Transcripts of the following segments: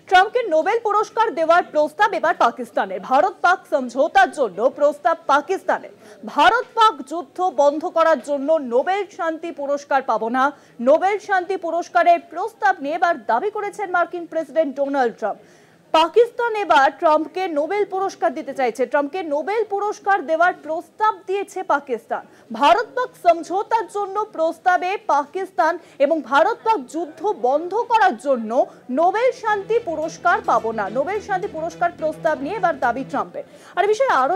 ট্রাম্পকে নোবেল পুরস্কার দেওয়ার প্রস্তাব এবার পাকিস্তানের। ভারত পাক সমঝোতার জন্য প্রস্তাব পাকিস্তানের। ভারত পাক যুদ্ধ বন্ধ করার জন্য নোবেল শান্তি পুরস্কার পাবো না, নোবেল শান্তি পুরস্কারের প্রস্তাব নিয়ে এবার দাবি করেছেন মার্কিন প্রেসিডেন্ট ডোনাল্ড ট্রাম্প। পাকিস্তান এবার ট্রাম্পকে নোবেল পুরস্কার দিতে চাইছে। ট্রাম্পকে নোবেল পুরস্কার দেওয়ার প্রস্তাব দিয়েছে পাকিস্তান। ভারত পাক সমঝোতার জন্য প্রস্তাবে পাকিস্তান এবং ভারত পাক যুদ্ধ বন্ধ করার জন্য নোবেল শান্তি পুরস্কার পাবো না, নোবেল শান্তি পুরস্কার প্রস্তাব নিয়ে এবার দাবি ট্রাম্পের। আর বিষয়ে আরো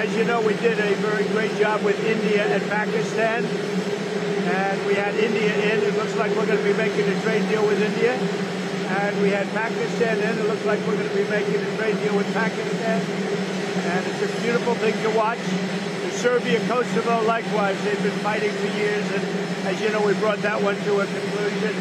As you know, we did a very great job with India and Pakistan, and we had India in. It looks like we're going to be making a trade deal with India, and we had Pakistan in. It looks like we're going to be making a trade deal with Pakistan, and it's a beautiful thing to watch. The Serbia, Kosovo, likewise, they've been fighting for years, and as you know, we brought that one to a conclusion.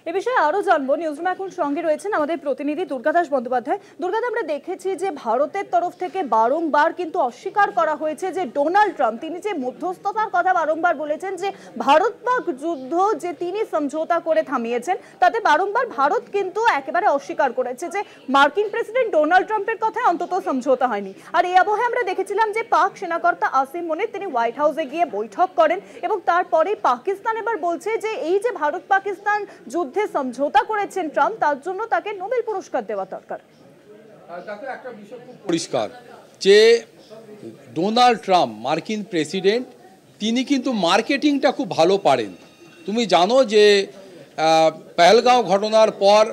এ বিষয়ে আরো জানবো। নিউজরুমে এখন সঙ্গে রয়েছেন আমাদের প্রতিনিধি দুর্গাদাস বন্দ্যোপাধ্যায়। দুর্গাদা, আমরা দেখেছি যে ভারতের তরফ থেকে বারংবার কিন্তু অস্বীকার করা হয়েছে যে ডোনাল্ড ট্রাম্প তিনি যে মধ্যস্থতার কথা বারংবার বলেছেন, যে ভারত পাক যুদ্ধ যে তিনি সমঝোতা করে থামিয়েছেন, তাতে বারংবার ভারত কিন্তু একেবারে অস্বীকার করেছে যে মার্কিন প্রেসিডেন্ট ডোনাল্ড ট্রাম্পের কথায় অন্তত সমঝোতা হয়নি। আর এই আবহে আমরা দেখেছিলাম যে পাক সেনাকর্তা আসিম মনির তিনি হোয়াইট হাউসে গিয়ে বৈঠক করেন এবং তারপরে পাকিস্তান এবার বলছে যে এই যে ভারত পাকিস্তান যুদ্ধ সমঝোতা করেছেন ট্রাম্প, তার জন্য তাকে নোবেল পুরস্কার দেওয়া দরকার। তাতে একটা বিষয় খুব পরিষ্কার যে ডোনাল্ড ট্রাম্প মার্কিন প্রেসিডেন্ট, তিনি কিন্তু মার্কেটিংটা খুব ভালো পারেন। তুমি জানো যে পেহেলগাঁও ঘটনার পর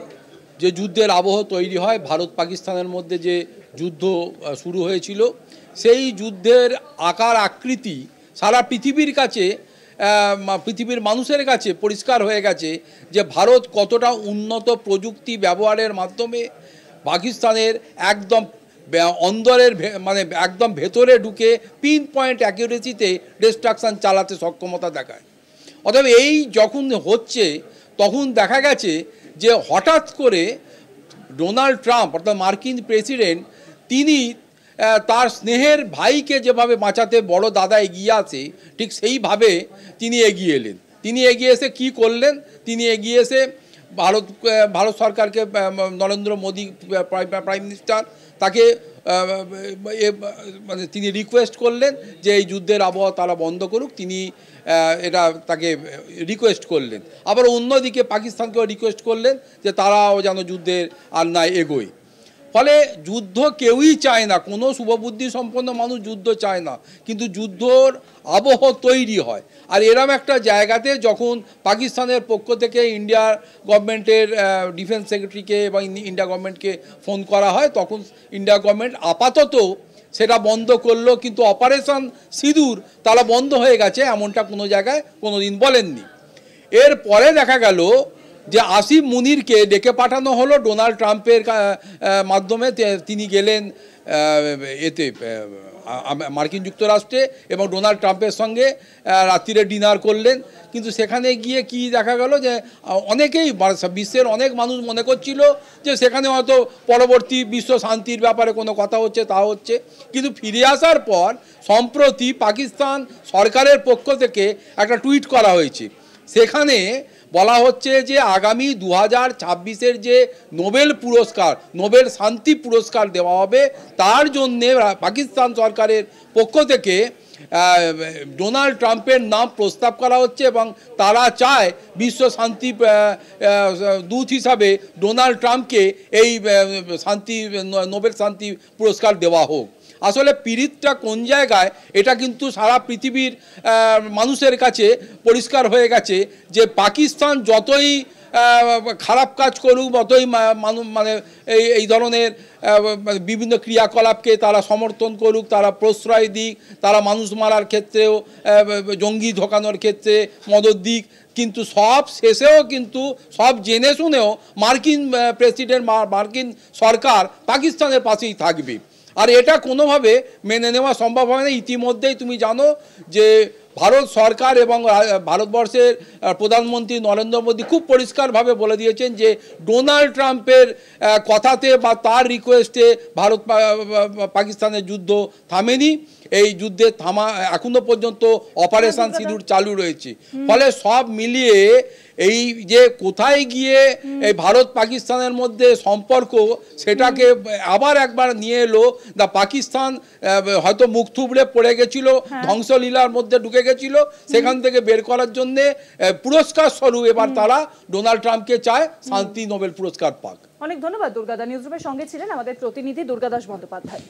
যে যুদ্ধের আবহ তৈরি হয়, ভারত পাকিস্তানের মধ্যে যে যুদ্ধ শুরু হয়েছিল, সেই যুদ্ধের আকার আকৃতি সারা পৃথিবীর কাছে, পৃথিবীর মানুষের কাছে পরিষ্কার হয়ে গেছে যে ভারত কতটা উন্নত প্রযুক্তি ব্যবহারের মাধ্যমে পাকিস্তানের একদম অন্দরের মানে একদম ভেতরে ঢুকে পিন পয়েন্ট অ্যাকিউরেসিতে ডিস্ট্রাকশান চালাতে সক্ষমতা দেখায়। অতএব এই যখন হচ্ছে তখন দেখা গেছে যে হঠাৎ করে ডোনাল্ড ট্রাম্প অর্থাৎ মার্কিন প্রেসিডেন্ট তিনি তার স্নেহের ভাইকে যেভাবে বাঁচাতে বড় দাদা এগিয়ে আসে, ঠিক সেইভাবে তিনি এগিয়ে এলেন। তিনি এগিয়ে এসে কী করলেন? তিনি এগিয়ে এসে ভারত সরকারকে, নরেন্দ্র মোদী প্রাইম মিনিস্টার, তাকে মানে তিনি রিকোয়েস্ট করলেন যে এই যুদ্ধের আবহাওয়া তারা বন্ধ করুক। তিনি এটা তাকে রিকোয়েস্ট করলেন। আবার অন্যদিকে পাকিস্তানকেও রিকোয়েস্ট করলেন যে তারাও যেন যুদ্ধের আর না এগোয়। ফলে যুদ্ধ কেউই চায় না, কোনো শুভবুদ্ধি সম্পন্ন মানুষ যুদ্ধ চায় না, কিন্তু যুদ্ধর আবহ তৈরি হয়। আর এরম একটা জায়গাতে যখন পাকিস্তানের পক্ষ থেকে ইন্ডিয়ার গভর্নমেন্টের ডিফেন্স সেক্রেটারিকে এবং ইন্ডিয়া গভর্নমেন্টকে ফোন করা হয়, তখন ইন্ডিয়া গভর্নমেন্ট আপাতত সেটা বন্ধ করলো, কিন্তু অপারেশন সিঁদুর তারা বন্ধ হয়ে গেছে এমনটা কোনো জায়গায় কোনো দিন বলেননি। এরপরে দেখা গেল যে আসিম মুনিরকে ডেকে পাঠানো হলো ডোনাল্ড ট্রাম্পের মাধ্যমে। তিনি গেলেন এতে মার্কিন যুক্তরাষ্ট্রে এবং ডোনাল্ড ট্রাম্পের সঙ্গে রাত্রিরে ডিনার করলেন। কিন্তু সেখানে গিয়ে কি দেখা গেল যে অনেকেই বিশ্বের অনেক মানুষ মনে করছিল যে সেখানে হয়তো পরবর্তী বিশ্ব শান্তির ব্যাপারে কোনো কথা হচ্ছে, তা হচ্ছে। কিন্তু ফিরে আসার পর সম্প্রতি পাকিস্তান সরকারের পক্ষ থেকে একটা টুইট করা হয়েছে। সেখানে বলা হচ্ছে যে আগামী 2026-এর যে নোবেল পুরস্কার, নোবেল শান্তি পুরস্কার দেওয়া হবে, তার জন্যে পাকিস্তান সরকারের পক্ষ থেকে ডোনাল্ড ট্রাম্পের নাম প্রস্তাব করা হচ্ছে এবং তারা চায় বিশ্ব শান্তি দূত হিসাবে ডোনাল্ড ট্রাম্পকে এই শান্তি নোবেল শান্তি পুরস্কার দেওয়া হোক। আসলে পীড়িতটা কোন জায়গায় এটা কিন্তু সারা পৃথিবীর মানুষের কাছে পরিষ্কার হয়ে গেছে যে পাকিস্তান যতই খারাপ কাজ করুক, যতই মানে এই ধরনের বিভিন্ন ক্রিয়াকলাপকে তারা সমর্থন করুক, তারা প্রশ্রয় দিক, তারা মানুষ মারার ক্ষেত্রেও, জঙ্গি ঢোকানোর ক্ষেত্রে মদত দিক, কিন্তু সব শেষেও কিন্তু সব জেনে শুনেও মার্কিন প্রেসিডেন্ট, মার্কিন সরকার পাকিস্তানের পাশেই থাকবে। আর এটা কোনোভাবে মেনে নেওয়া সম্ভব হয় না। ইতিমধ্যেই তুমি জানো যে ভারত সরকার এবং ভারতবর্ষের প্রধানমন্ত্রী নরেন্দ্র মোদী খুব পরিষ্কারভাবে বলে দিয়েছেন যে ডোনাল্ড ট্রাম্পের কথাতে বা তার রিকোয়েস্টে ভারত পাকিস্তানের যুদ্ধ থামেনি এই যুদ্ধের থামা এখনো পর্যন্ত অপারেশন সিঁদুর চালু রয়েছে। ফলে সব মিলিয়ে এই যে কোথায় গিয়ে এই ভারত পাকিস্তানের মধ্যে সম্পর্ক সেটাকে আবার একবার নিয়ে এলো। দা পাকিস্তান হয়তো মুখ থুবড়ে পড়ে গেছিল, ধ্বংসলীলার মধ্যে ঢুকে গেছিল, সেখান থেকে বের করার জন্যে পুরস্কার স্বরূপ এবার তারা ডোনাল্ড ট্রাম্পকে চায় শান্তি নোবেল পুরস্কার পাক। অনেক ধন্যবাদ। দুর্গাদা নিউজরুমের সঙ্গে ছিলেন আমাদের প্রতিনিধি দুর্গাদাস বন্দ্যোপাধ্যায়।